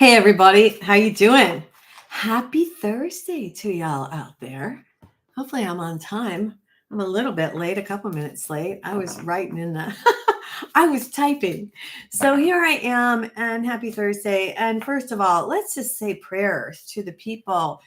Hey everybody, how you doing? Happy Thursday to y'all out there. Hopefully I'm on time. I'm a little bit late, a couple minutes late. I was writing in the I was typing. So here I am and happy Thursday. And first of all, let's just say prayers to the people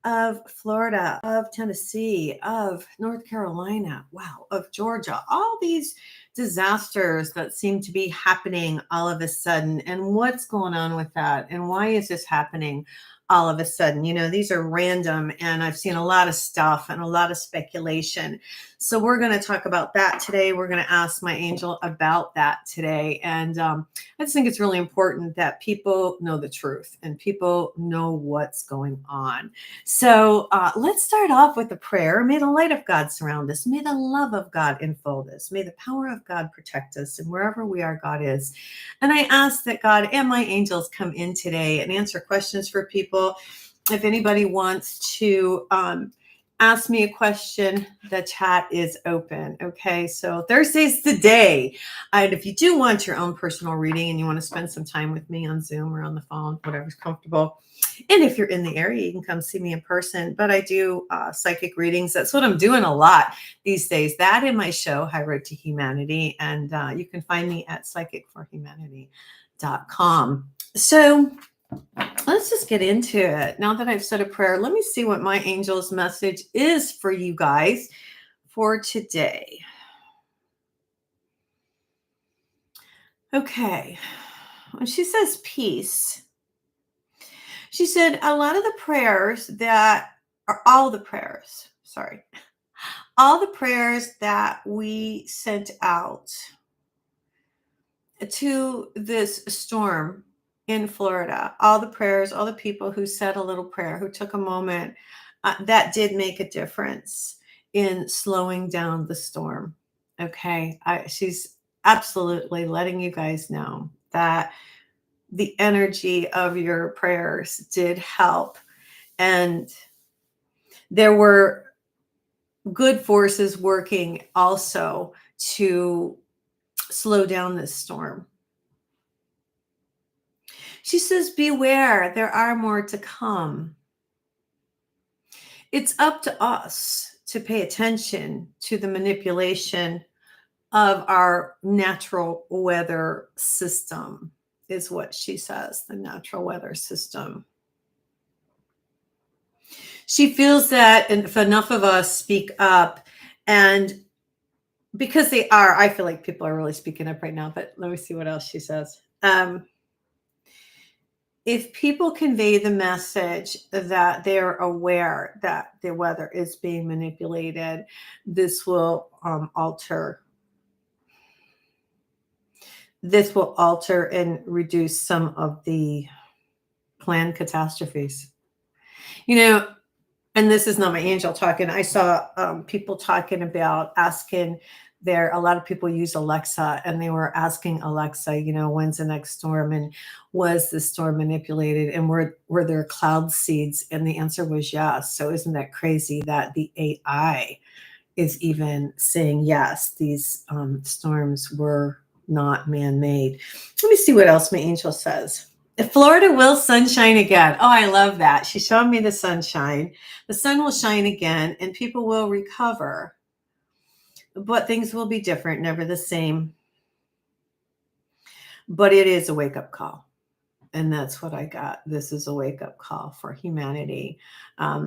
of Florida, of Tennessee, of North Carolina, wow, of Georgia, all these disasters that seem to be happening all of a sudden. And what's going on with that? And why is this happening all of a sudden? These are random, and I've seen a lot of stuff and a lot of speculation. So we're going to talk about that today. We're going to ask my angel about that today. And I just think it's really important that people know the truth and people know what's going on. So let's start off with a prayer. May the light of God surround us. May the love of God enfold us. May the power of God protect us. And wherever we are, God is. And I ask that God and my angels come in today and answer questions for people. If anybody wants to ask me a question, the chat is open. Okay, so Thursday's the day. And if you do want your own personal reading and you want to spend some time with me on Zoom or on the phone, whatever's comfortable. And if you're in the area, you can come see me in person. But I do psychic readings. That's what I'm doing a lot these days. That in my show, High Road to Humanity. And you can find me at psychicforhumanity.com. So let's just get into it. Now that I've said a prayer, let me see what my angel's message is for you guys for today. Okay. When she says peace, she said a lot of the prayers that are all the prayers that we sent out to this storm in Florida, all the prayers, all the people who said a little prayer, who took a moment, that did make a difference in slowing down the storm. Okay. She's absolutely letting you guys know that the energy of your prayers did help. And there were good forces working also to slow down this storm. She says, beware, there are more to come. It's up to us to pay attention to the manipulation of our natural weather system, is what she says, the natural weather system. She feels that if enough of us speak up, and because they are, I feel like people are really speaking up right now, but let me see what else she says. If people convey the message that they're aware that the weather is being manipulated, this will alter and reduce some of the planned catastrophes. And this is not my angel talking. I saw people talking about asking a lot of people use Alexa, and they were asking Alexa, when's the next storm, and was the storm manipulated, and were there cloud seeds? And the answer was yes. So isn't that crazy that the AI is even saying yes, these storms were not man-made. Let me see what else my angel says. Florida will sunshine again. Oh, I love that. She's showing me the sunshine. The sun will shine again and people will recover. But things will be different, never the same. But it is a wake-up call. And that's what I got. This is a wake-up call for humanity,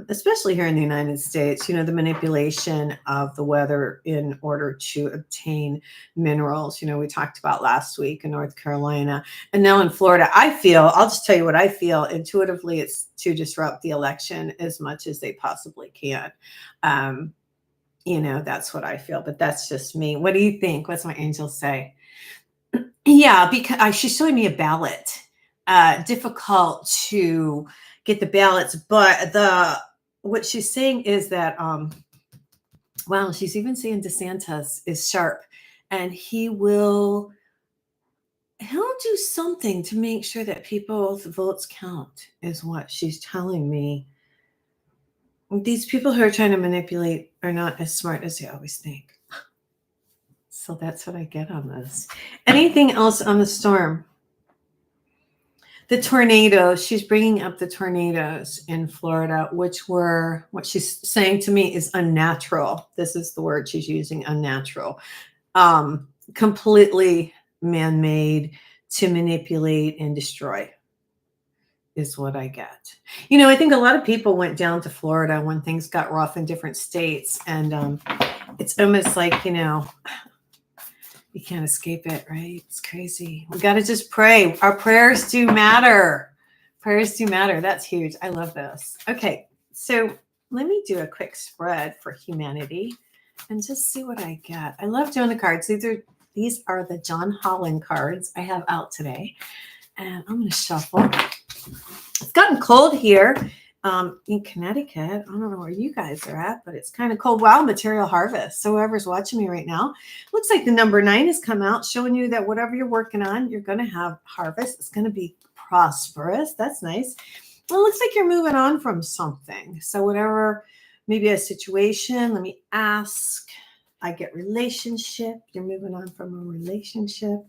especially here in the United States. The manipulation of the weather in order to obtain minerals. We talked about last week in North Carolina. And now in Florida, I'll just tell you what I feel intuitively. It's to disrupt the election as much as they possibly can. That's what I feel. But that's just me. What do you think? What's my angel say? Yeah, because she's showing me a ballot. Difficult to get the ballots, but what she's saying is that wow, she's even saying DeSantis is sharp, and he'll do something to make sure that people's votes count, is what she's telling me. These people who are trying to manipulate are not as smart as they always think. So that's what I get on this. Anything else on the storm? The tornadoes, she's bringing up the tornadoes in Florida, which were what she's saying to me is unnatural. This is the word she's using, unnatural. Completely man-made to manipulate and destroy is what I get. I think a lot of people went down to Florida when things got rough in different states. And it's almost like, you can't escape it, right? It's crazy. We got to just pray. Our prayers do matter. Prayers do matter. That's huge. I love this. Okay, so let me do a quick spread for humanity and just see what I get. I love doing the cards. These are the John Holland cards I have out today. And I'm going to shuffle. It's gotten cold here in Connecticut. I don't know where you guys are at, but it's kind of cold. Wow, material harvest. So whoever's watching me right now, looks like the number 9 has come out, showing you that whatever you're working on, you're going to have harvest. It's going to be prosperous. That's nice. Well, it looks like you're moving on from something. So whatever, maybe a situation, let me ask. I get relationship. You're moving on from a relationship.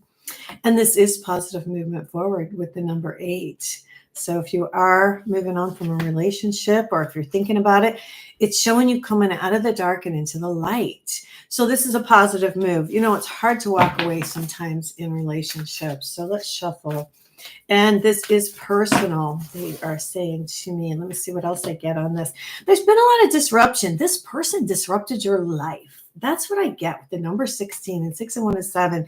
And this is positive movement forward with the number 8. So if you are moving on from a relationship, or if you're thinking about it, it's showing you coming out of the dark and into the light. So this is a positive move. It's hard to walk away sometimes in relationships. So let's shuffle. And this is personal, they are saying to me. Let me see what else I get on this. There's been a lot of disruption. This person disrupted your life. That's what I get with the number 16 and 6 and 1 and 7.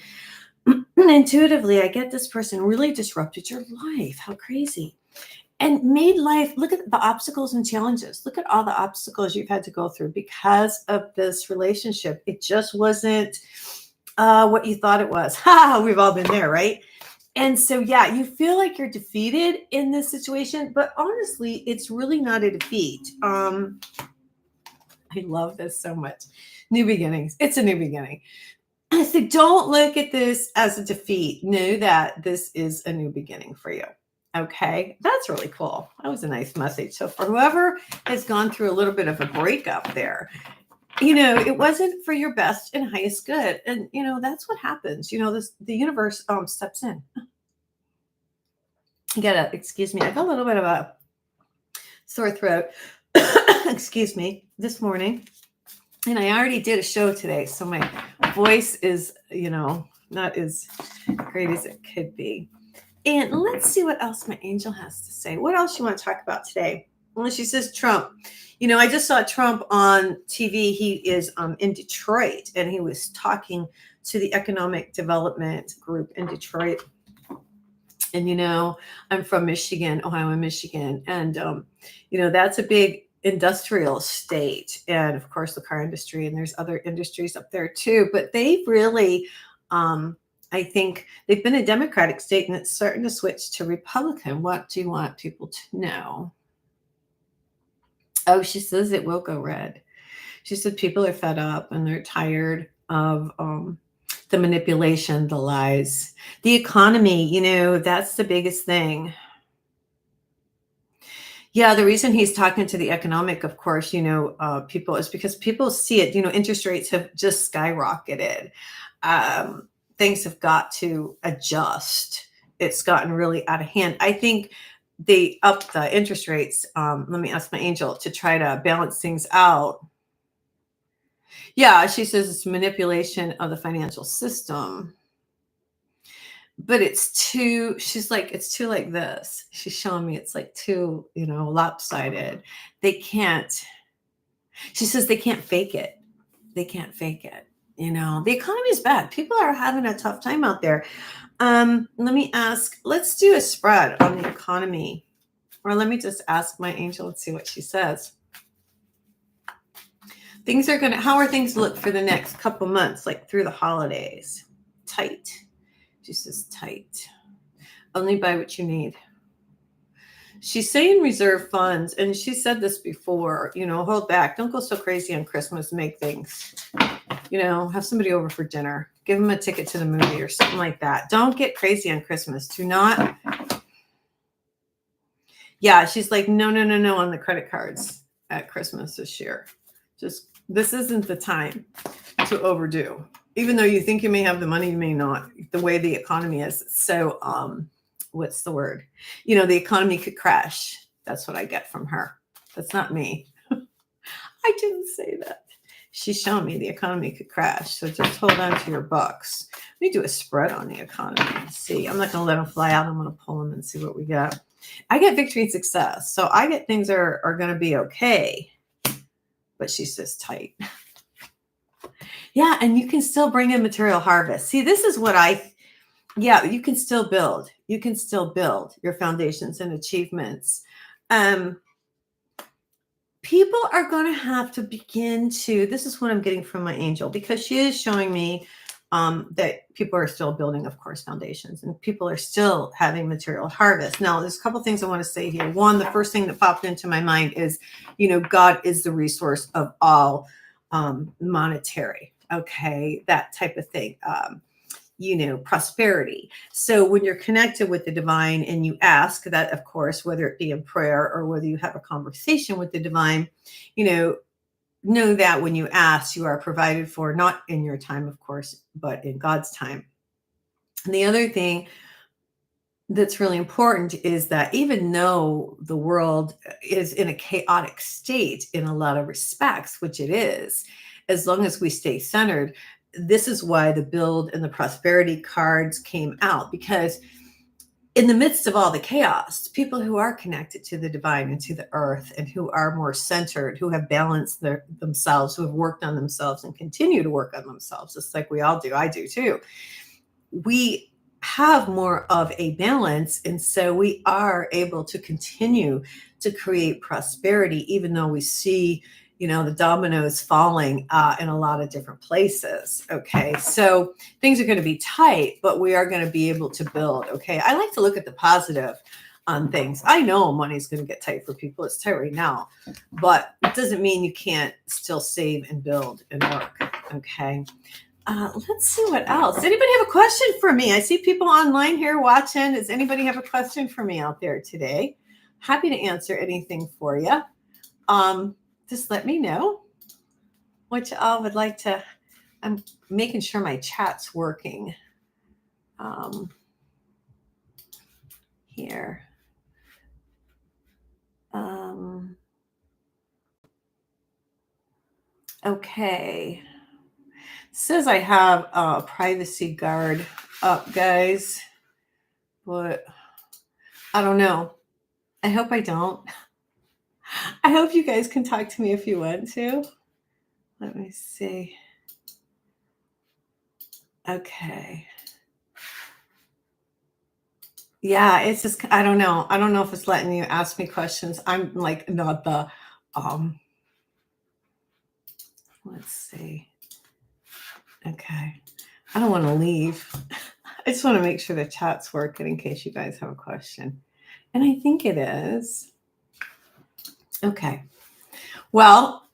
Intuitively, I get this person really disrupted your life. How crazy. And made life, look at the obstacles and challenges. Look at all the obstacles you've had to go through because of this relationship. It just wasn't what you thought it was. We've all been there, right? And so, yeah, you feel like you're defeated in this situation, but honestly, it's really not a defeat. I love this so much. New beginnings. It's a new beginning. So don't look at this as a defeat. Know that this is a new beginning for you. Okay, that's really cool. That was a nice message. So for whoever has gone through a little bit of a breakup there, it wasn't for your best and highest good. And, that's what happens. The universe steps in. Excuse me. I got a little bit of a sore throat. Excuse me, this morning. And I already did a show today, so my voice is, not as great as it could be. And let's see what else my angel has to say. What else you want to talk about today? Well, she says Trump. I just saw Trump on TV. He is in Detroit, and he was talking to the Economic Development Group in Detroit. And, I'm from Michigan, Ohio and Michigan. And, that's a big industrial state, and of course the car industry, and there's other industries up there too, but they really I think they've been a Democratic state, and it's starting to switch to Republican. What do you want people to know? Oh, she says it will go red. She said people are fed up and they're tired of the manipulation, the lies, the economy. That's the biggest thing. Yeah, the reason he's talking to the economic, of course, people, is because people see it. Interest rates have just skyrocketed. Things have got to adjust. It's gotten really out of hand. I think they upped the interest rates. Let me ask my angel to try to balance things out. Yeah, she says it's manipulation of the financial system. But it's too, she's like, it's too like this. She's showing me it's like too, lopsided. They can't, she says they can't fake it. They can't fake it. The economy is bad. People are having a tough time out there. Let me ask, let's do a spread on the economy. Or let me just ask my angel and see what she says. How are things look for the next couple months, like through the holidays? Tight. She says tight. Only buy what you need. She's saying reserve funds, and she said this before, hold back. Don't go so crazy on Christmas. Make things, have somebody over for dinner. Give them a ticket to the movie or something like that. Don't get crazy on Christmas. Do not. Yeah, she's like, no on the credit cards at Christmas this year. This isn't the time to overdo. Even though you think you may have the money, you may not, the way the economy is. So what's the word? The economy could crash. That's what I get from her. That's not me. I didn't say that. She's showing me the economy could crash. So just hold on to your books. Let me do a spread on the economy and see. I'm not going to let them fly out. I'm going to pull them and see what we get. I get victory and success. So I get things are going to be okay. But she's just tight. Yeah, and you can still bring in material harvest. See, this is what you can still build. You can still build your foundations and achievements. People are going to have to begin to, this is what I'm getting from my angel, because she is showing me that people are still building, of course, foundations, and people are still having material harvest. Now, there's a couple things I want to say here. One, the first thing that popped into my mind is, God is the resource of all monetary, okay, that type of thing. Prosperity. So when you're connected with the divine and you ask that, of course, whether it be in prayer or whether you have a conversation with the divine, know that when you ask, you are provided for, not in your time, of course, but in God's time. And the other thing that's really important is that even though the world is in a chaotic state in a lot of respects, which it is, as long as we stay centered, this is why the build and the prosperity cards came out, because in the midst of all the chaos, people who are connected to the divine and to the earth and who are more centered, who have balanced themselves, who have worked on themselves and continue to work on themselves, just like we all do, I do too, we have more of a balance. And so we are able to continue to create prosperity, even though we see the dominoes falling in a lot of different places. Okay. So things are going to be tight, but we are going to be able to build. Okay. I like to look at the positive on things. I know money's going to get tight for people. It's tight right now, but it doesn't mean you can't still save and build and work. Okay. Let's see what else. Anybody have a question for me? I see people online here watching. Does anybody have a question for me out there today? Happy to answer anything for you. Just let me know what y'all would like to. I'm making sure my chat's working here. Okay. Says I have a privacy guard up, guys, but I don't know. I hope I don't. I hope you guys can talk to me if you want to. Let me see. Okay. Yeah, it's just, I don't know. I don't know if it's letting you ask me questions. I'm like not the, let's see. Okay. I don't want to leave. I just want to make sure the chat's working in case you guys have a question. And I think it is. Okay. Well,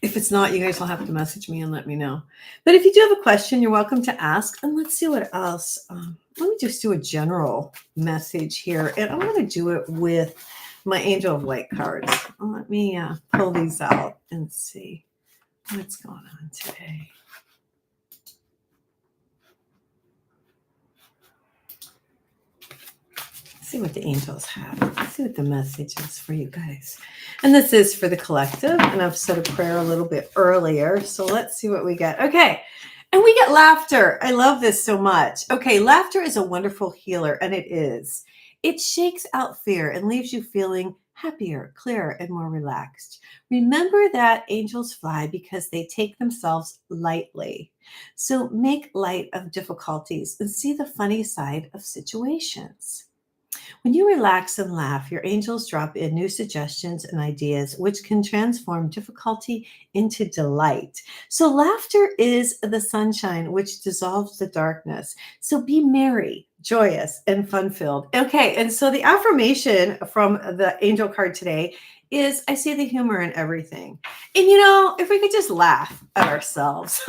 if it's not, you guys will have to message me and let me know. But if you do have a question, you're welcome to ask. And let's see what else. Let me just do a general message here. And I'm going to do it with my Angel of Light cards. Let me pull these out and see what's going on today. See what the angels have. Let's see what the message is for you guys. And this is for the collective. And I've said a prayer a little bit earlier. So let's see what we get. Okay. And we get laughter. I love this so much. Okay. Laughter is a wonderful healer. And it is. It shakes out fear and leaves you feeling happier, clearer, and more relaxed. Remember that angels fly because they take themselves lightly. So make light of difficulties and see the funny side of situations. When you relax and laugh, your angels drop in new suggestions and ideas, which can transform difficulty into delight. So laughter is the sunshine, which dissolves the darkness. So be merry, joyous, and fun-filled. Okay, and so the affirmation from the angel card today is, I see the humor in everything. And if we could just laugh at ourselves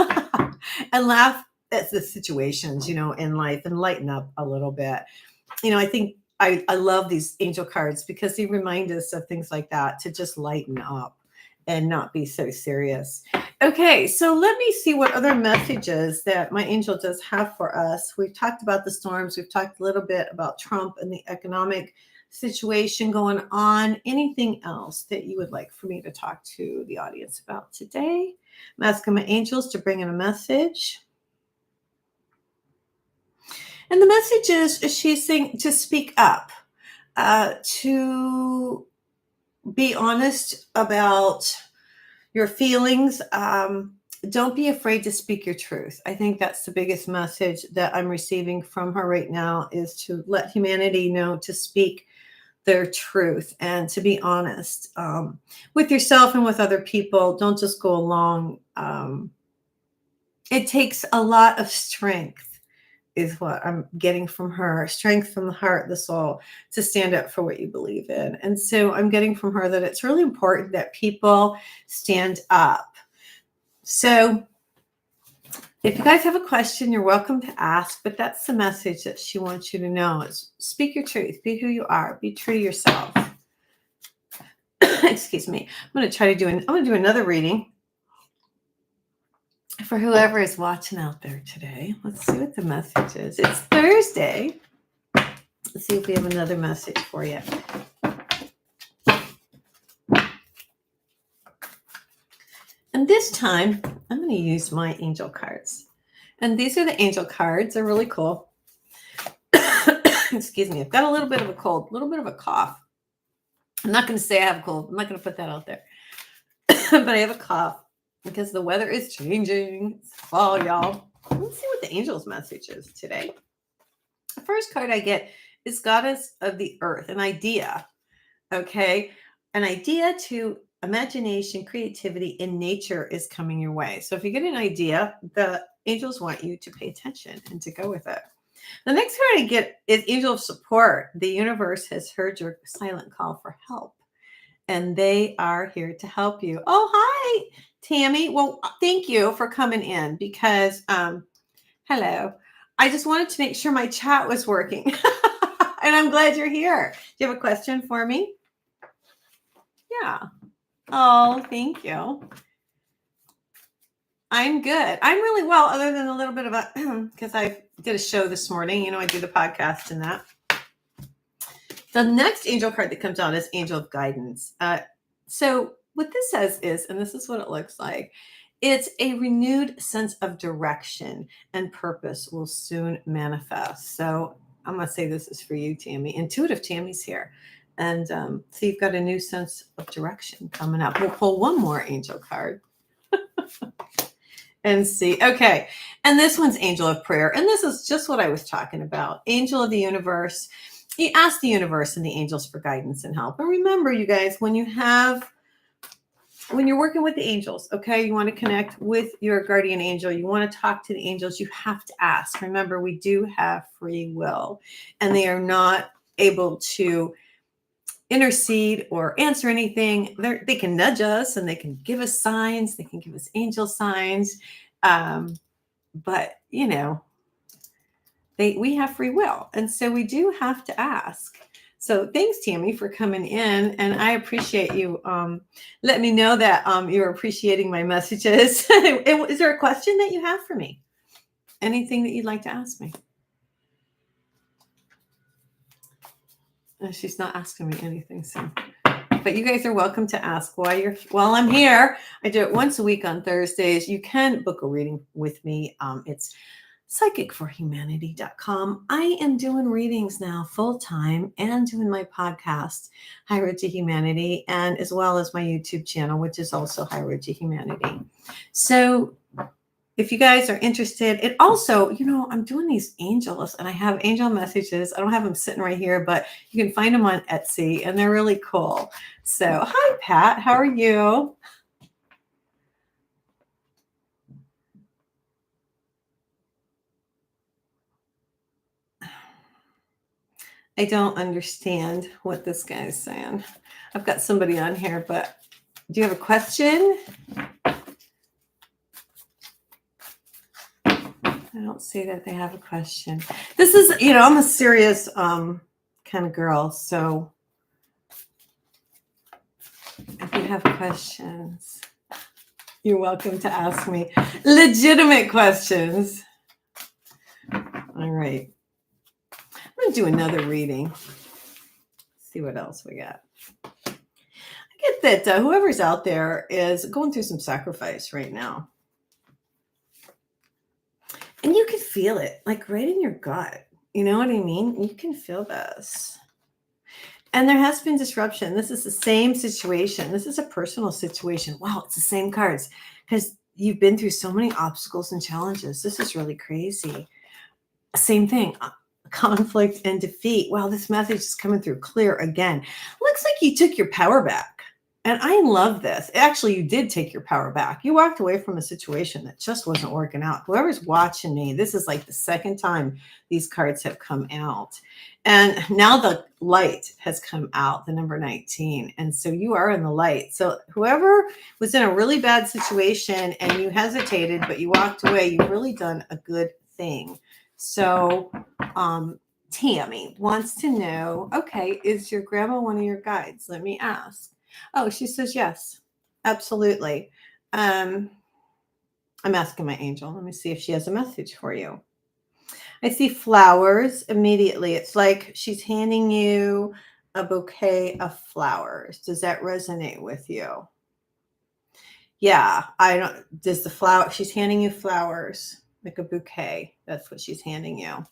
and laugh at the situations, in life and lighten up a little bit. I think I love these angel cards because they remind us of things like that, to just lighten up and not be so serious. Okay, so let me see what other messages that my angel does have for us. We've talked about the storms. We've talked a little bit about Trump and the economic situation going on. Anything else that you would like for me to talk to the audience about today? I'm asking my angels to bring in a message. And the message is she's saying to speak up, to be honest about your feelings. Don't be afraid to speak your truth. I think that's the biggest message that I'm receiving from her right now, is to let humanity know to speak their truth and to be honest with yourself and with other people. Don't just go along. It takes a lot of strength, is what I'm getting from her. Strength from the heart, the soul, to stand up for what you believe in. And so I'm getting from her that it's really important that people stand up. So if you guys have a question, you're welcome to ask, but that's the message that she wants you to know, is speak your truth, be who you are, be true to yourself. Excuse me. I'm going to do another reading for whoever is watching out there today. Let's see what the message is. It's Thursday. Let's see if we have another message for you. And this time, I'm going to use my angel cards. And these are the angel cards. They're really cool. Excuse me. I've got a little bit of a cold, a little bit of a cough. I'm not going to say I have a cold. I'm not going to put that out there. But I have a cough because the weather is changing. It's fall, y'all. Let's see what the angel's message is today. The first card I get is Goddess of the Earth, an idea. Okay. An idea to imagination, creativity in nature is coming your way. So if you get an idea, the angels want you to pay attention and to go with it. The next card I get is Angel of Support. The universe has heard your silent call for help, and they are here to help you. Oh, hi, Tammy. Well, thank you for coming in, because, hello. I just wanted to make sure my chat was working. And I'm glad you're here. Do you have a question for me? Yeah. Oh, thank you. I'm good. I'm really well, other than a little bit of a, because I did a show this morning. I do the podcast and that. The next angel card that comes out is Angel of Guidance. So what this says is, and this is what it looks like, it's a renewed sense of direction and purpose will soon manifest. So I'm going to say this is for you, Tammy. Intuitive Tammy's here. And so you've got a new sense of direction coming up. We'll pull one more angel card. And see. Okay. And this one's Angel of Prayer. And this is just what I was talking about. Angel of the universe. You ask the universe and the angels for guidance and help. And remember, you guys, when you're working with the angels, okay, you want to connect with your guardian angel, you want to talk to the angels, you have to ask. Remember, we do have free will, and they are not able to intercede or answer anything. They can nudge us and they can give us signs. They can give us angel signs. But, we have free will. And so we do have to ask. So thanks, Tammy, for coming in. And I appreciate you letting me know that you're appreciating my messages. Is there a question that you have for me? Anything that you'd like to ask me? She's not asking me anything, so. But you guys are welcome to ask while I'm here. I do it once a week on Thursdays. You can book a reading with me. It's psychicforhumanity.com. I am doing readings now full time and doing my podcast, High Road to Humanity, and as well as my YouTube channel, which is also High Road to Humanity. So if you guys are interested, it also, I'm doing these angels, and I have angel messages. I don't have them sitting right here, but you can find them on Etsy, and they're really cool. So, hi, Pat. How are you? I don't understand what this guy is saying. I've got somebody on here, but do you have a question? I don't see that they have a question. This is, I'm a serious kind of girl. So if you have questions, You're welcome to ask me legitimate questions. All right. I'm going to do another reading. See what else we got. I get that whoever's out there is going through some sacrifice right now. And you can feel it, like right in your gut. You know what I mean? You can feel this. And there has been disruption. This is the same situation. This is a personal situation. Wow, it's the same cards because you've been through so many obstacles and challenges. This is really crazy. Same thing, conflict and defeat. Wow, this message is coming through clear again. Looks like you took your power back. And I love this. Actually, you did take your power back. You walked away from a situation that just wasn't working out. Whoever's watching me, this is like the second time these cards have come out. And now the light has come out, the number 19. And so you are in the light. So whoever was in a really bad situation and you hesitated, but you walked away, you've really done a good thing. So Tammy wants to know, okay, is your grandma one of your guides? Let me ask. Oh, she says yes, absolutely. I'm asking my angel. Let me see if she has a message for you. I see flowers immediately. It's like she's handing you a bouquet of flowers. Does that resonate with you? Yeah, I don't. Does the flower? She's handing you flowers, like a bouquet. That's what she's handing you.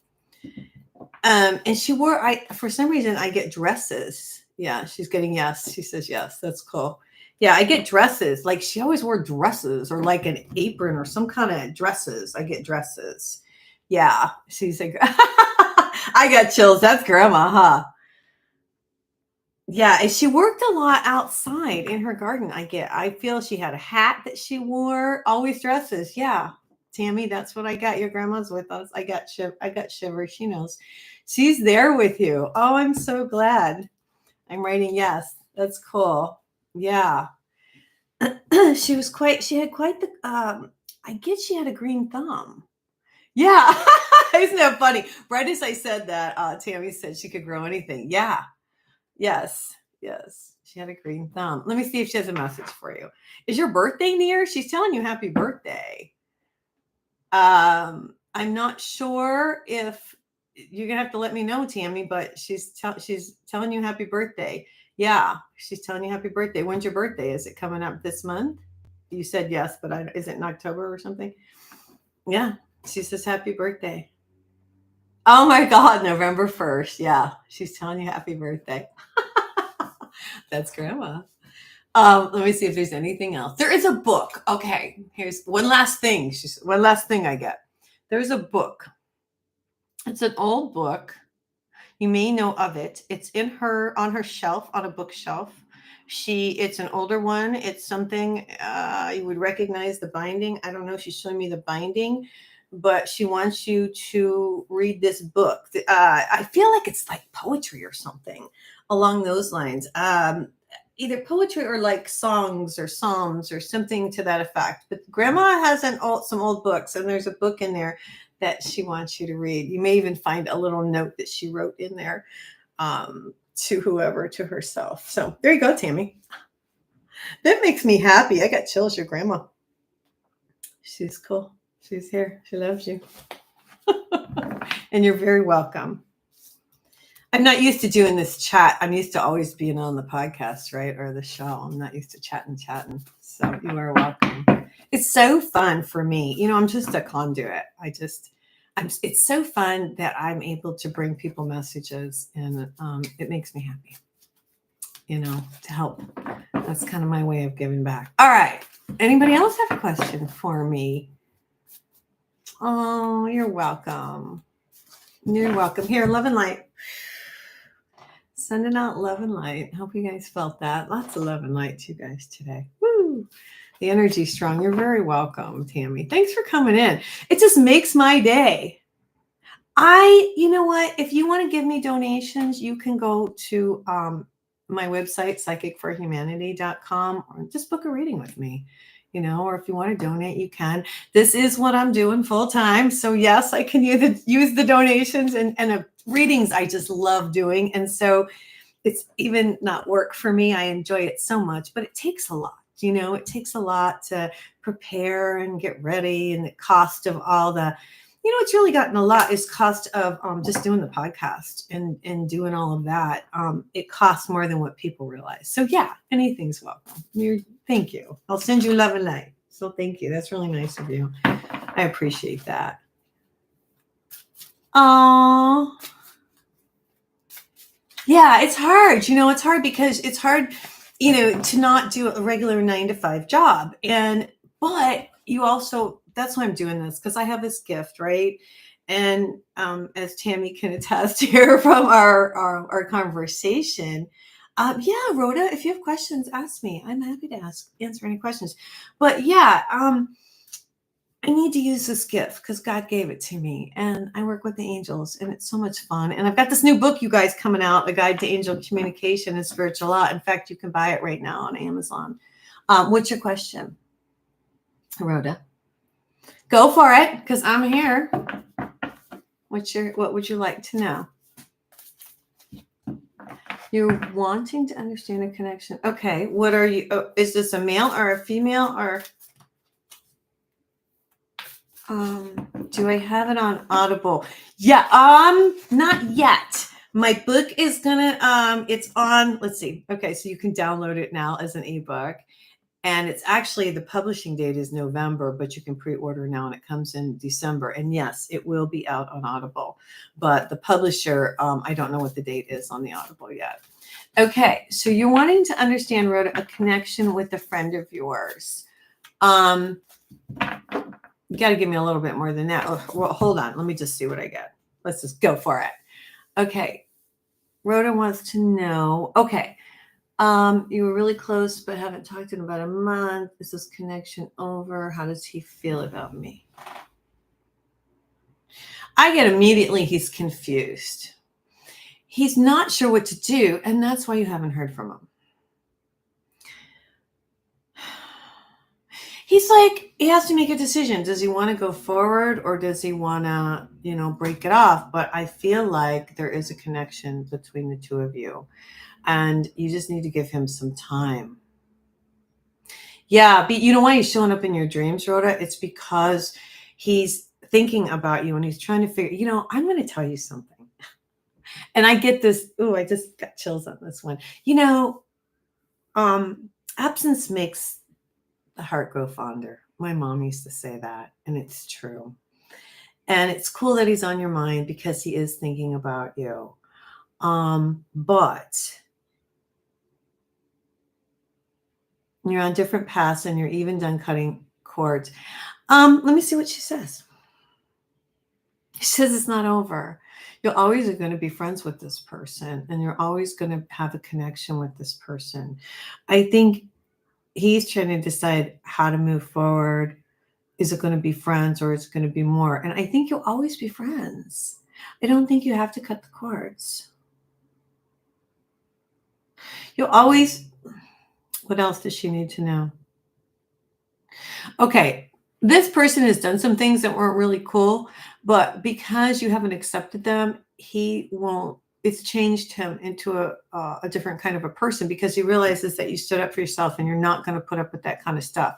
And she wore. For some reason I get dresses. Yeah, she's getting yes. She says yes. That's cool. Yeah, I get dresses. Like she always wore dresses or like an apron or some kind of dresses. I get dresses. Yeah, she's like, I got chills. That's grandma, huh? Yeah, and she worked a lot outside in her garden. I feel she had a hat that she wore, always dresses. Yeah, Tammy, that's what I got. Your grandma's with us. I got shivers. She knows. She's there with you. Oh, I'm so glad. I'm writing yes. That's cool. Yeah. She had quite the I guess she had a green thumb. Yeah. Isn't that funny? Right as I said that, Tammy said she could grow anything. Yeah. Yes. Yes. She had a green thumb. Let me see if she has a message for you. Is your birthday near? She's telling you happy birthday. I'm not sure if you're gonna have to let me know, Tammy, but she's telling you happy birthday. Yeah, she's telling you happy birthday. When's your birthday? Is it coming up this month? You said yes, but is it in October or something? Yeah, she says happy birthday. Oh my God, November 1st. Yeah, she's telling you happy birthday. That's grandma. Let me see if there's anything else. There is a book. Okay, here's one last thing. One last thing I get. There's a book. It's an old book. You may know of it. It's on her shelf, on a bookshelf. It's an older one. It's something you would recognize the binding. I don't know if she's showing me the binding, but she wants you to read this book. I feel like it's like poetry or something along those lines. Either poetry or like songs or psalms or something to that effect. But grandma has some old books, and there's a book in there that she wants you to read. You may even find a little note that she wrote in there to herself. So there you go, Tammy. That makes me happy. I got chills. Your grandma. She's cool. She's here. She loves you. And you're very welcome. I'm not used to doing this chat. I'm used to always being on the podcast, right? Or the show. I'm not used to chatting. So you are welcome. It's so fun for me. I'm just a conduit. It's so fun that I'm able to bring people messages, and it makes me happy, to help. That's kind of my way of giving back. All right. Anybody else have a question for me? Oh, you're welcome. You're welcome. Here, love and light. Sending out love and light. Hope you guys felt that. Lots of love and light to you guys today. Woo! The energy's strong. You're very welcome, Tammy. Thanks for coming in. It just makes my day. You know what? If you want to give me donations, you can go to my website, psychicforhumanity.com, or just book a reading with me. Or if you want to donate, you can. This is what I'm doing full time. So yes, I can use the donations and readings I just love doing. And so it's even not work for me. I enjoy it so much, but it takes a lot. It takes a lot to prepare and get ready, and the cost of all the, it's really gotten a lot is cost of just doing the podcast and doing all of that. It costs more than what people realize. So yeah, anything's welcome. Thank you. I'll send you love and light. So thank you. That's really nice of you. I appreciate that. Oh, yeah, it's hard. It's hard because it's hard, to not do a regular 9 to 5 job. But you also, that's why I'm doing this, because I have this gift, right? And as Tammy can attest here from our conversation, yeah, Rhoda, if you have questions, ask me. I'm happy to answer any questions. But yeah, I need to use this gift because God gave it to me, and I work with the angels, and it's so much fun. And I've got this new book, you guys, coming out, A Guide to Angel Communication and Spiritual Law. In fact, you can buy it right now on Amazon. What's your question, Rhoda? Go for it, because I'm here. What would you like to know? You're wanting to understand a connection. Okay, what are you? Oh, is this a male or a female, or? Do I have it on Audible? Yeah, not yet. My book is gonna, it's on, let's see. Okay, so you can download it now as an ebook. And it's actually, the publishing date is November, but you can pre-order now and it comes in December. And yes, it will be out on Audible. But the publisher, I don't know what the date is on the Audible yet. Okay, so you're wanting to understand, Rhoda, a connection with a friend of yours. You got to give me a little bit more than that. Oh, well, hold on. Let me just see what I get. Let's just go for it. Okay. Rhoda wants to know. Okay. You were really close, but haven't talked in about a month. Is this connection over? How does he feel about me? I get immediately he's confused. He's not sure what to do, and that's why you haven't heard from him. He's like, he has to make a decision. Does he want to go forward, or does he want to, break it off? But I feel like there is a connection between the two of you, and you just need to give him some time. Yeah, but you know why he's showing up in your dreams, Rhoda? It's because he's thinking about you, and he's trying to figure, I'm going to tell you something. And I get this. Ooh, I just got chills on this one. Absence makes the heart grow fonder. My mom used to say that, and it's true. And it's cool that he's on your mind because he is thinking about you. But you're on different paths, and you're even done cutting cords. Let me see what she says. She says it's not over. You're always going to be friends with this person, and you're always going to have a connection with this person. I think he's trying to decide how to move forward. Is it going to be friends, or is it going to be more? And I think you'll always be friends. I don't think you have to cut the cords. You'll always, what else does she need to know? Okay, this person has done some things that weren't really cool, but because you haven't accepted them, it's changed him into a different kind of a person, because he realizes that you stood up for yourself and you're not going to put up with that kind of stuff.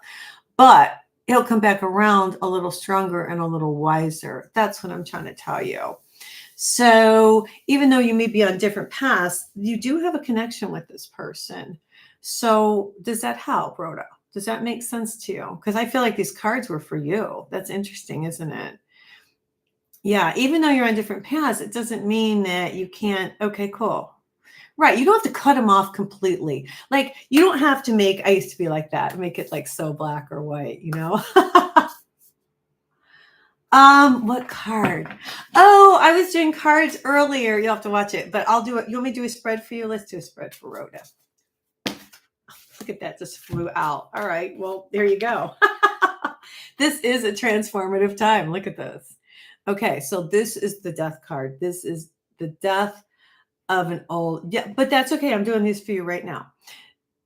But he'll come back around a little stronger and a little wiser. That's what I'm trying to tell you. So even though you may be on different paths, you do have a connection with this person. So does that help, Rhoda? Does that make sense to you? Because I feel like these cards were for you. That's interesting, isn't it? Yeah, even though you're on different paths, it doesn't mean that you can't. Okay, cool. Right. You don't have to cut them off completely. Like, you don't have to I used to be like that, make it like so black or white, What card? Oh, I was doing cards earlier. You'll have to watch it, but I'll do it. You want me to do a spread for you? Let's do a spread for Rhoda. Look at that, just flew out. All right. Well, there you go. This is a transformative time. Look at this. Okay. So this is the death card. This is the death of an old, yeah, but that's okay. I'm doing this for you right now.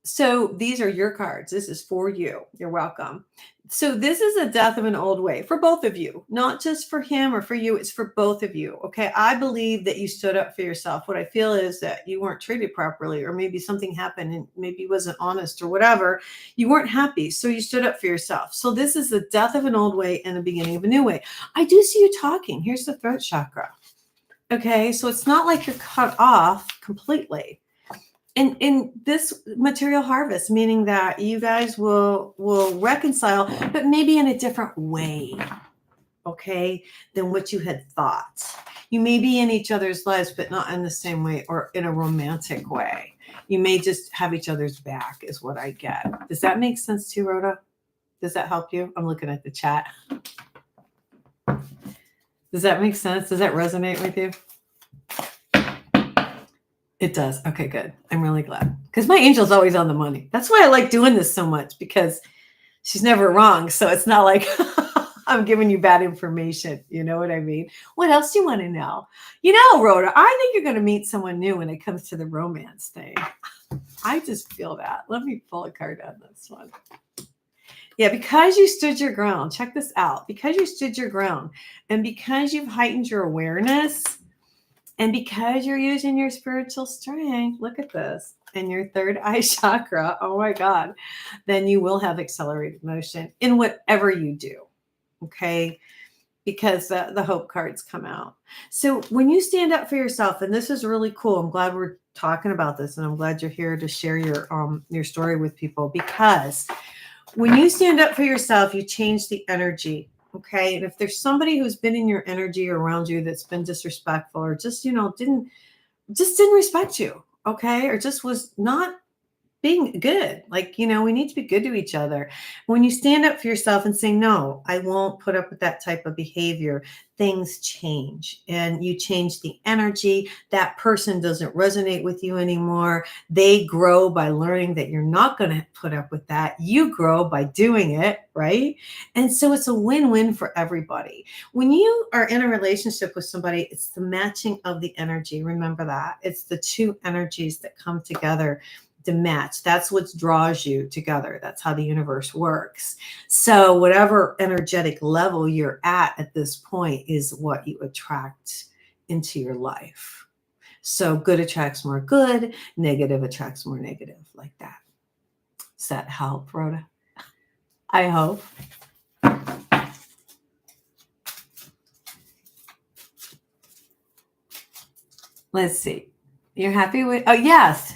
So these are your cards. This is for you. You're welcome. So this is a death of an old way for both of you, not just for him or for you. It's for both of you. Okay. I believe that you stood up for yourself. What I feel is that you weren't treated properly, or maybe something happened and maybe you wasn't honest or whatever. You weren't happy. So you stood up for yourself. So this is the death of an old way and the beginning of a new way. I do see you talking. Here's the throat chakra. Okay. So it's not like you're cut off completely. In this material harvest, meaning that you guys will reconcile, but maybe in a different way, okay, than what you had thought. You may be in each other's lives, but not in the same way or in a romantic way. You may just have each other's back, is what I get. Does that make sense to you, Rhoda? Does that help you? I'm looking at the chat. Does that make sense? Does that resonate with you? It does. Okay, good. I'm really glad. Because my angel's always on the money. That's why I like doing this so much, because she's never wrong. So it's not like I'm giving you bad information. You know what I mean? What else do you want to know? You know, Rhoda, I think you're going to meet someone new when it comes to the romance thing. I just feel that. Let me pull a card on this one. Yeah, because you stood your ground. Check this out. Because you stood your ground and because you've heightened your awareness, and because you're using your spiritual strength, look at this, and your third eye chakra, oh my God, then you will have accelerated motion in whatever you do, okay? Because the hope cards come out. So when you stand up for yourself, and this is really cool, I'm glad we're talking about this, and I'm glad you're here to share your story with people, because when you stand up for yourself, you change the energy. Okay. And if there's somebody who's been in your energy around you that's been disrespectful, or just, didn't respect you. Okay. Or just was not being good. Like, we need to be good to each other. When you stand up for yourself and say, no, I won't put up with that type of behavior, things change, and you change the energy. That person doesn't resonate with you anymore. They grow by learning that you're not going to put up with that. You grow by doing it, right? And so it's a win-win for everybody. When you are in a relationship with somebody, it's the matching of the energy. Remember that. It's the two energies that come together to match. That's what draws you together. That's how the universe works. So whatever energetic level you're at this point is what you attract into your life. So good attracts more good, negative attracts more negative, like that. Does that help, Rhoda? I hope. Let's see. You're happy with, oh, yes.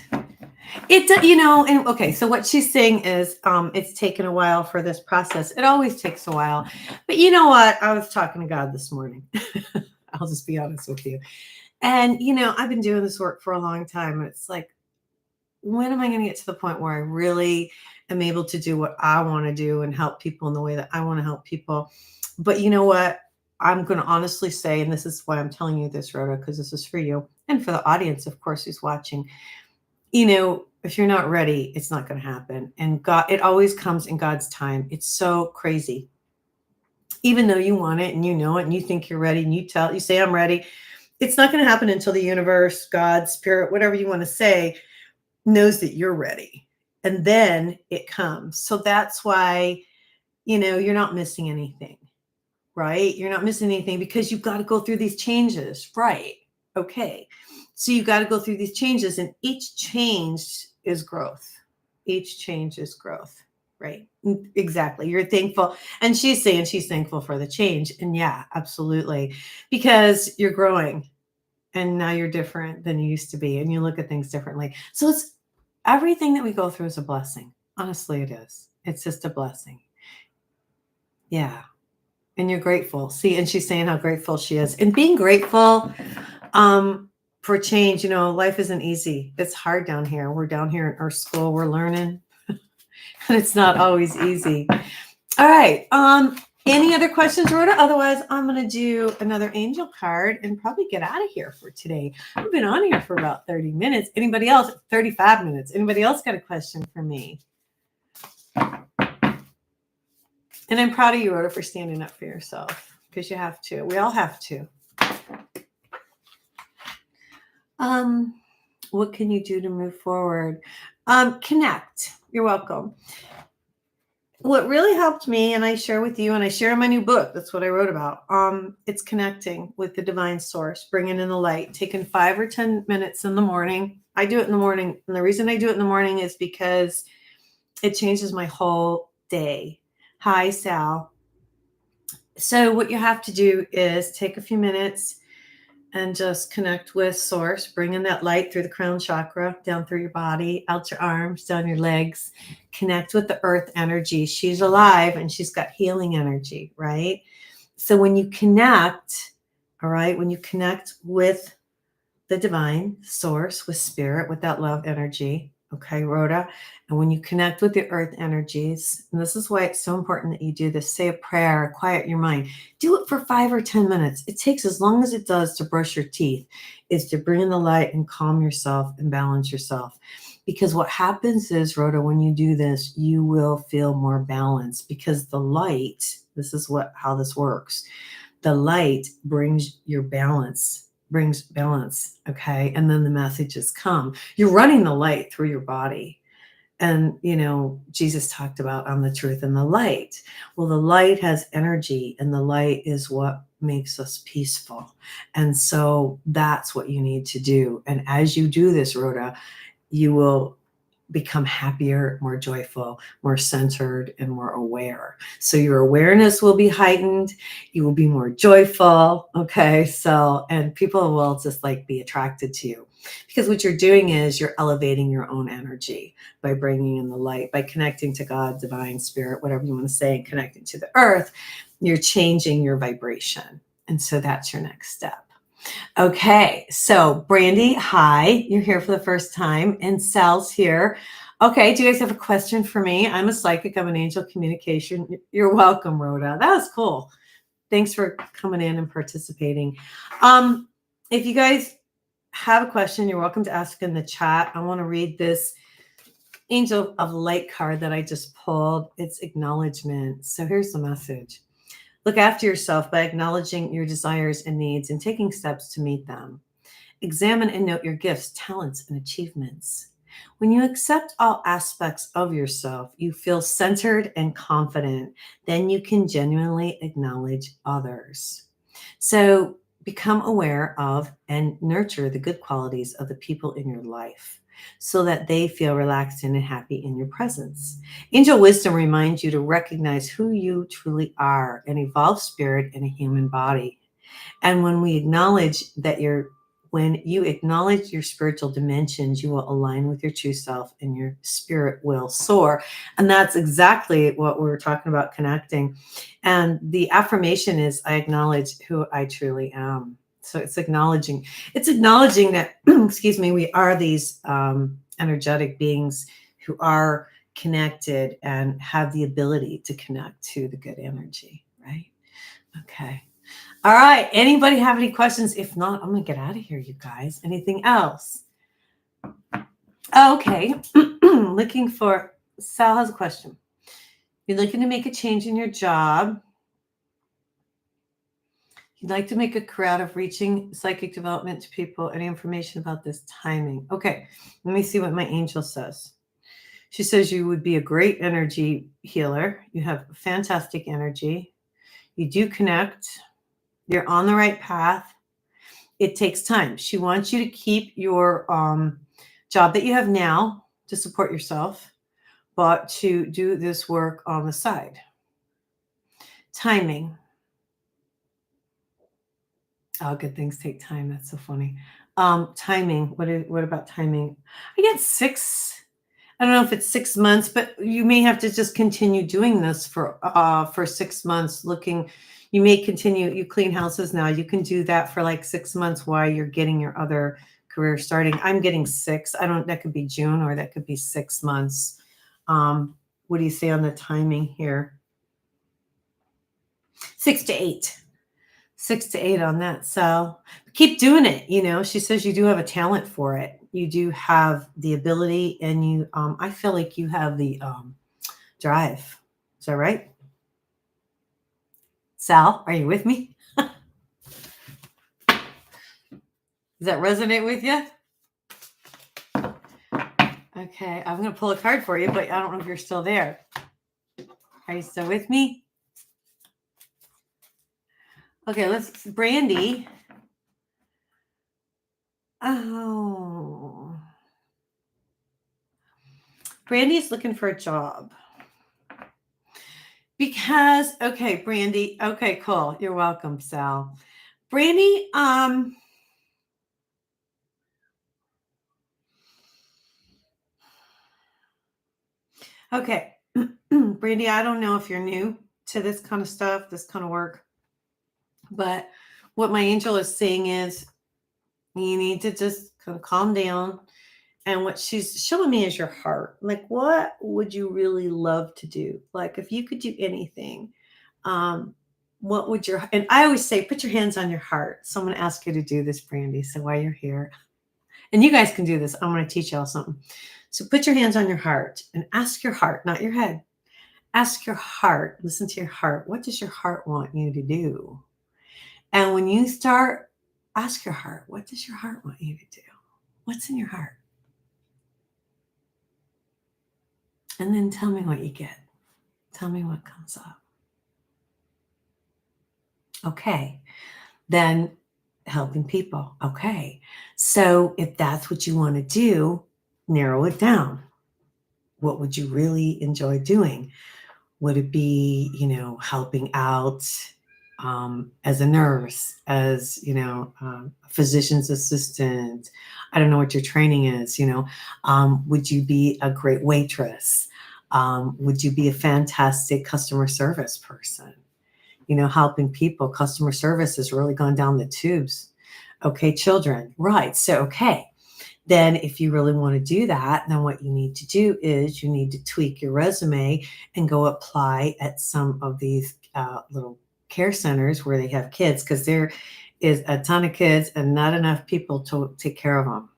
It, and okay, so what she's saying is it's taken a while for this process. It always takes a while. But you know what? I was talking to God this morning. I'll just be honest with you. And, I've been doing this work for a long time. And it's like, when am I going to get to the point where I really am able to do what I want to do and help people in the way that I want to help people? But you know what? I'm going to honestly say, and this is why I'm telling you this, Rhoda, because this is for you and for the audience, of course, who's watching. If you're not ready, it's not going to happen. And God, it always comes in God's time. It's so crazy. Even though you want it and you know it and you think you're ready and you say, I'm ready. It's not going to happen until the universe, God, spirit, whatever you want to say, knows that you're ready. And then it comes. So that's why, you're not missing anything, right? You're not missing anything because you've got to go through these changes, right? Okay. So you got to go through these changes, and each change is growth. Each change is growth, right? Exactly. You're thankful. And she's saying she's thankful for the change. And yeah, absolutely. Because you're growing and now you're different than you used to be, and you look at things differently. So it's everything that we go through is a blessing. Honestly, it is. It's just a blessing. Yeah. And you're grateful. See, and she's saying how grateful she is. And being grateful, for change, life isn't easy. It's hard down here. We're down here in Earth School. We're learning. And it's not always easy. All right. Any other questions, Rhoda? Otherwise, I'm going to do another angel card and probably get out of here for today. I've been on here for about 30 minutes. Anybody else? 35 minutes. Anybody else got a question for me? And I'm proud of you, Rhoda, for standing up for yourself, because you have to. We all have to. What can you do to move forward? Connect. You're welcome. What really helped me, and I share with you, and I share in my new book, that's what I wrote about. It's connecting with the divine source, bringing in the light, taking 5 or 10 minutes in the morning. I do it in the morning. And the reason I do it in the morning is because it changes my whole day. Hi, Sal. So what you have to do is take a few minutes and just connect with source, bring in that light through the crown chakra, down through your body, out your arms, down your legs, connect with the earth energy. She's alive and she's got healing energy, right? So when you connect, all right, when you connect with the divine source, with spirit, with that love energy, okay, Rhoda, and when you connect with the earth energies, and this is why it's so important that you do this, say a prayer, quiet your mind, do it for 5 or 10 minutes. It takes as long as it does to brush your teeth, is to bring in the light and calm yourself and balance yourself. Because what happens is, Rhoda, when you do this, you will feel more balanced, because the light, this is how this works. The light brings balance, okay? And then the messages come. You're running the light through your body. And, Jesus talked about I'm the truth and the light. Well, the light has energy, and the light is what makes us peaceful. And so that's what you need to do. And as you do this, Rhoda, you will become happier, more joyful, more centered, and more aware. So your awareness will be heightened. You will be more joyful. Okay. So, and people will just be attracted to you, because what you're doing is you're elevating your own energy by bringing in the light, by connecting to God, divine spirit, whatever you want to say, and connecting to the earth. You're changing your vibration. And so that's your next step. Okay, so Brandy, hi, you're here for the first time, and Sal's here. Okay, do you guys have a question for me? I'm a psychic, I'm an angel communication. You're welcome, Rhoda. That was cool. Thanks for coming in and participating. If you guys have a question, you're welcome to ask in the chat. I want to read this Angel of Light card that I just pulled. It's acknowledgement. So here's the message. Look after yourself by acknowledging your desires and needs and taking steps to meet them. Examine and note your gifts, talents, and achievements. When you accept all aspects of yourself, you feel centered and confident. Then you can genuinely acknowledge others. So become aware of and nurture the good qualities of the people in your life, so that they feel relaxed and happy in your presence. Angel wisdom reminds you to recognize who you truly are, an evolved spirit in a human body. And when you acknowledge your spiritual dimensions, you will align with your true self and your spirit will soar. And that's exactly what we were talking about, connecting. And the affirmation is, I acknowledge who I truly am. So it's acknowledging that, excuse me, we are these energetic beings who are connected and have the ability to connect to the good energy, right? Okay. All right. Anybody have any questions? If not, I'm going to get out of here, you guys. Anything else? Okay. Looking for, Sal has a question. You're looking to make a change in your job. You'd like to make a career out of reaching psychic development to people. Any information about this timing? Okay. Let me see what my angel says. She says you would be a great energy healer. You have fantastic energy. You do connect. You're on the right path. It takes time. She wants you to keep your job that you have now to support yourself, but to do this work on the side. Timing. Oh, good things take time. That's so funny. Timing. What about timing? I get 6. I don't know if it's 6 months, but you may have to just continue doing this for 6 months. You may continue. You clean houses now. You can do that for 6 months while you're getting your other career starting. I'm getting 6. That could be June or that could be 6 months. What do you say on the timing here? 6 to 8. 6 to 8 on that. So keep doing it. She says you do have a talent for it. You do have the ability, and I feel like you have the drive. Is that right? Sal, are you with me? Does that resonate with you? Okay, I'm going to pull a card for you, but I don't know if you're still there. Are you still with me? Okay, let's, Brandy. Oh. Brandy's looking for a job. Because, okay, Brandy. Okay, cool. You're welcome, Sal. Brandy, okay. Brandy, I don't know if you're new to this kind of stuff, this kind of work, but what my angel is saying is you need to just kind of calm down. And what she's showing me is your heart. Like, what would you really love to do? Like, if you could do anything, um, what would your, and I always say, put your hands on your heart. Someone asked you to do this, Brandy. So while you're here, and you guys can do this, I'm going to teach y'all something. So put your hands on your heart and ask your heart, not your head. Ask your heart, listen to your heart. What does your heart want you to do? And when you start, ask your heart, what does your heart want you to do? What's in your heart? And then tell me what you get. Tell me what comes up. Okay. Then helping people. Okay. So if that's what you want to do, narrow it down. What would you really enjoy doing? Would it be, helping out as a nurse, as, a physician's assistant? I don't know what your training is, would you be a great waitress? Would you be a fantastic customer service person? Helping people, customer service has really gone down the tubes. Okay, children, right. So, okay. Then if you really want to do that, then what you need to do is you need to tweak your resume and go apply at some of these little care centers where they have kids, because there is a ton of kids and not enough people to take care of them.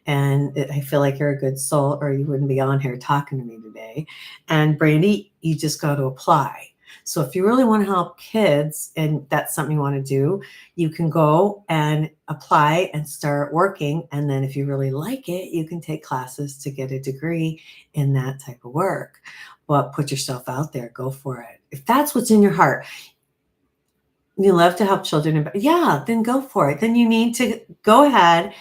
And I feel like you're a good soul, or you wouldn't be on here talking to me today. And Brandy, you just got to apply. So if you really want to help kids and that's something you want to do, you can go and apply and start working. And then if you really like it, you can take classes to get a degree in that type of work. But put yourself out there, go for it. If that's what's in your heart, you love to help children, yeah, then go for it. Then you need to go ahead,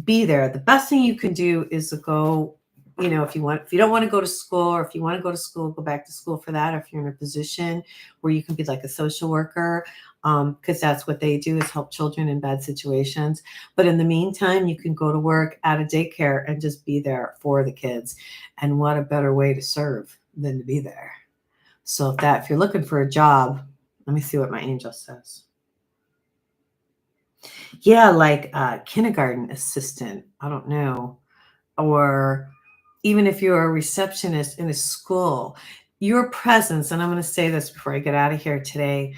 be there. The best thing you can do is to go, if you don't want to go to school, or if you want to go to school, go back to school for that. Or if you're in a position where you can be like a social worker, because that's what they do, is help children in bad situations. But in the meantime, you can go to work at a daycare and just be there for the kids. And what a better way to serve than to be there. So if you're looking for a job, let me see what my angel says. Yeah, like a kindergarten assistant. I don't know. Or even if you're a receptionist in a school, your presence, and I'm going to say this before I get out of here today,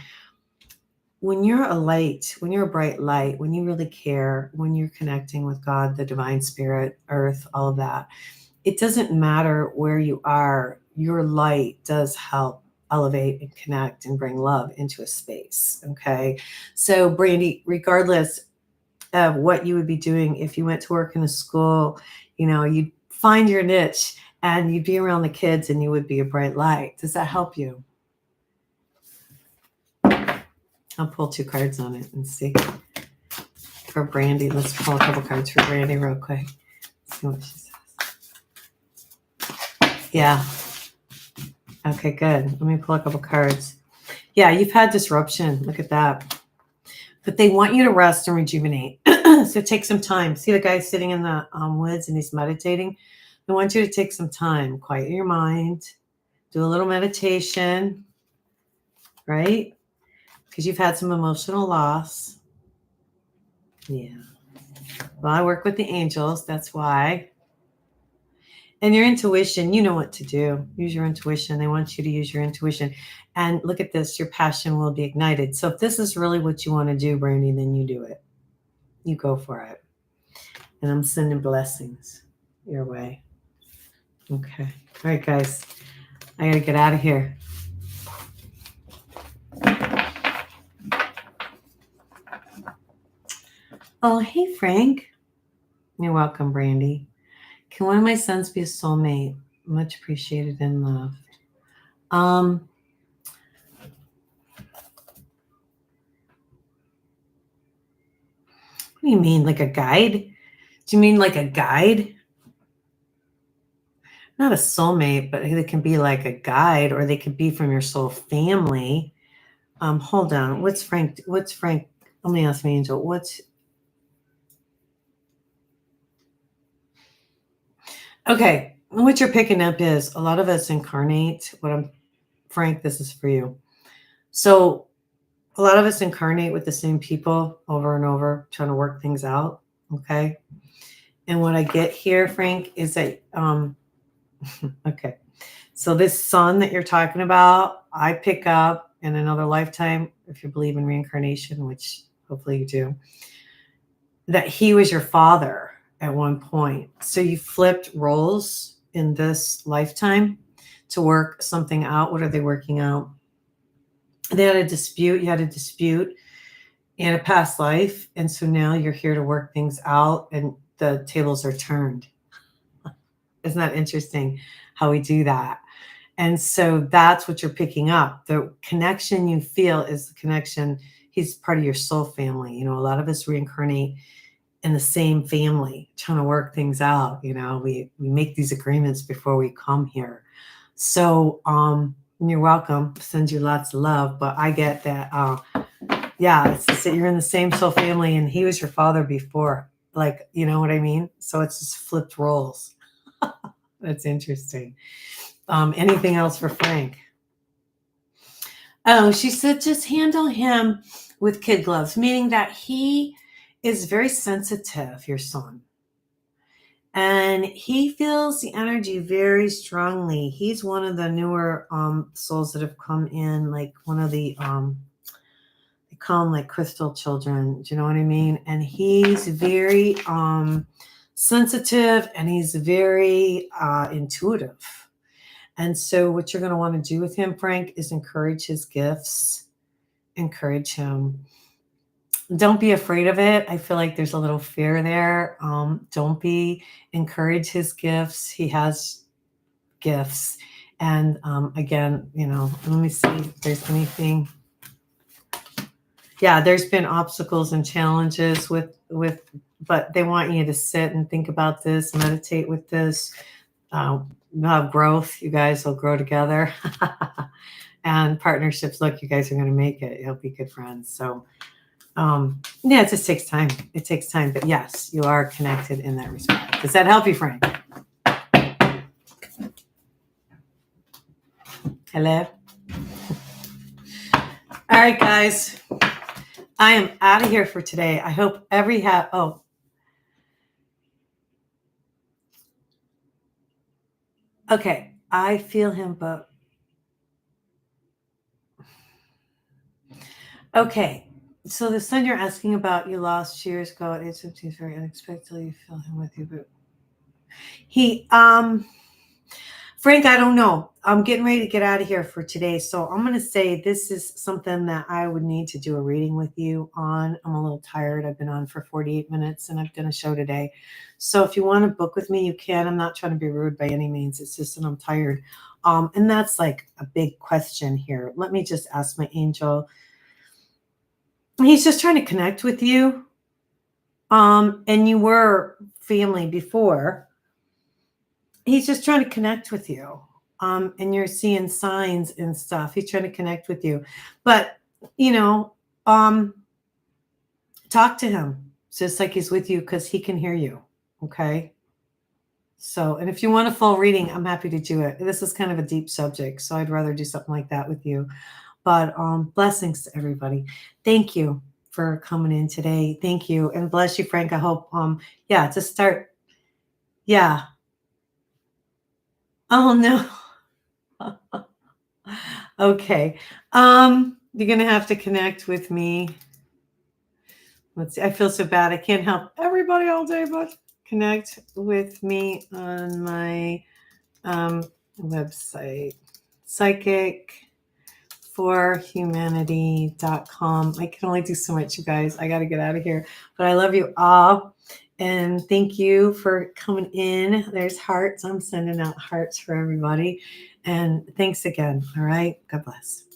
when you're a light, when you're a bright light, when you really care, when you're connecting with God, the divine spirit, earth, all of that, it doesn't matter where you are. Your light does help elevate and connect and bring love into a space. Okay. So Brandy, regardless of what you would be doing, if you went to work in a school, you'd find your niche and you'd be around the kids and you would be a bright light. Does that help you? I'll pull 2 cards on it and see. For Brandy, let's pull a couple cards for Brandy real quick. See what she says. Yeah. Okay, good. Let me pull a couple cards. Yeah, you've had disruption. Look at that. But they want you to rest and rejuvenate. So take some time. See the guy sitting in the woods and he's meditating? I want you to take some time. Quiet your mind. Do a little meditation. Right? Because you've had some emotional loss. Yeah. Well, I work with the angels. That's why. And your intuition, you know what to do. Use your intuition. They want you to use your intuition. And look at this. Your passion will be ignited. So if this is really what you want to do, Brandy, then you do it. You go for it. And I'm sending blessings your way. Okay. All right, guys. I got to get out of here. Oh, hey, Frank. You're welcome, Brandy. Can one of my sons be a soulmate? Much appreciated and loved. What do you mean, like a guide? Do you mean like a guide? Not a soulmate, but they can be like a guide, or they could be from your soul family. Hold on. What's Frank? Let me ask my angel. Okay. What you're picking up is a lot of us incarnate. Frank, this is for you. So a lot of us incarnate with the same people over and over, trying to work things out. Okay. And what I get here, Frank, is that, okay. So this son that you're talking about, I pick up in another lifetime, if you believe in reincarnation, which hopefully you do, that he was your father at one point. So you flipped roles in this lifetime to work something out. What are they working out? They had a dispute. You had a dispute in a past life. And so now you're here to work things out, and the tables are turned. Isn't that interesting how we do that? And so that's what you're picking up. The connection you feel is the connection. He's part of your soul family. You know, a lot of us reincarnate in the same family, trying to work things out. You know, we make these agreements before we come here. So you're welcome. Send you lots of love. But I get that. Yeah, it's just that you're in the same soul family, and he was your father before. Like, you know what I mean? So it's just flipped roles. That's interesting. Anything else for Frank? Oh, she said just handle him with kid gloves, meaning that he is very sensitive, your son. And he feels the energy very strongly. He's one of the newer souls that have come in, like one of the they call them like crystal children. Do you know what I mean? And he's very sensitive, and he's very intuitive. And so what you're going to want to do with him, Frank, is encourage his gifts, encourage him. Don't be afraid of it. I feel like there's a little fear there. Don't be. Encourage his gifts. He has gifts. And again, you know, let me see if there's anything. Yeah, there's been obstacles and challenges but they want you to sit and think about this, meditate with this. You'll have growth. You guys will grow together. And partnerships. Look, you guys are going to make it. You'll be good friends. So yeah, it just takes time. It takes time. But yes, you are connected in that respect. Does that help you, Frank? Hello? All right, guys. I am out of here for today. I hope okay. I feel him, but okay. So the son you're asking about, you lost years ago at age 15, very unexpectedly. You feel him with you, but he Frank, I don't know. I'm getting ready to get out of here for today. So I'm going to say this is something that I would need to do a reading with you on. I'm a little tired. I've been on for 48 minutes and I've done a show today. So if you want to book with me, you can. I'm not trying to be rude by any means. It's just that I'm tired. And that's like a big question here. Let me just ask my angel. He's just trying to connect with you. And you were family before. He's just trying to connect with you. And you're seeing signs and stuff. He's trying to connect with you. But, you know, talk to him just like he's with you, because he can hear you. Okay. So, and if you want a full reading, I'm happy to do it. This is kind of a deep subject, so I'd rather do something like that with you. But blessings to everybody. Thank you for coming in today. Thank you. And bless you, Frank. I hope, to start. Yeah. Oh, no. Okay. You're going to have to connect with me. Let's see. I feel so bad. I can't help everybody all day, but connect with me on my website, psychicforhumanity.com. I can only do so much, you guys. I got to get out of here. But I love you all. And thank you for coming in. There's hearts. I'm sending out hearts for everybody. And thanks again. All right. God bless.